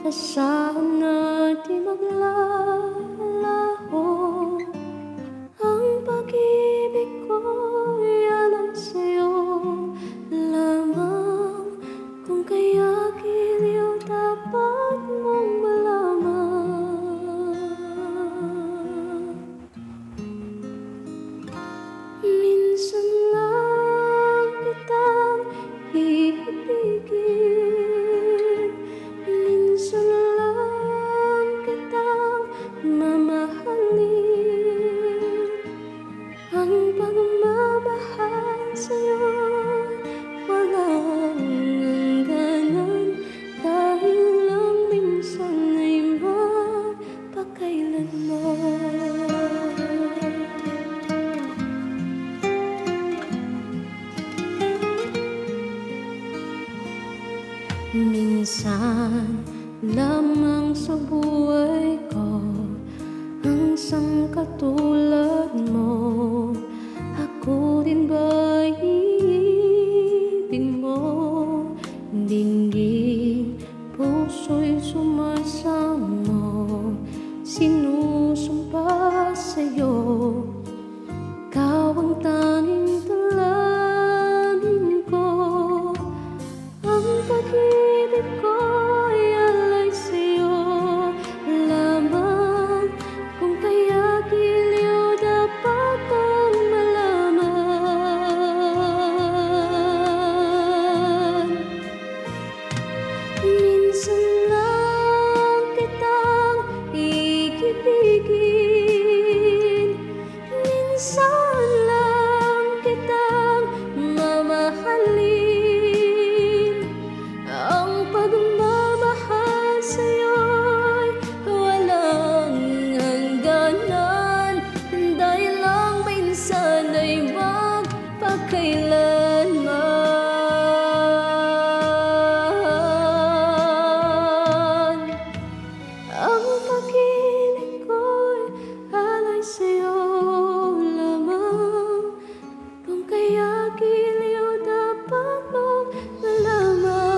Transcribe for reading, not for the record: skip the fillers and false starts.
Asahan na di maglalaho ang pag-ibig ko'y alay sa'yo lamang. Kung kaya giliw dapat mong malaman. Minsan lang kitang iibigin, minsan lang kitang mamahalin. Ang pagmamahal sa'yo'y walang hangganan, dahil lang minsan ay mapakailanman. Minsan lamang sa buhay ko ang isang katulad mo. Ako din ba iibig mo? Dinggin, puso'y sumasamo, sinusumpa sa'yo. Ikaw ang tanging dalangin ko. Ang pag-ibig ko'y alay sa'yo lamang. Kung kaya giliw dapat mong malaman. Minsan lang kitang iibigin, minsan lang kitang mamahalin. Ang pagmamahal sa'yo'y walang hangganan, dahil lang minsan ay magpakailanman. Ang pag-ibig ko'y alay sa'yo lamang. Kung kaya giliw dapat mong malaman.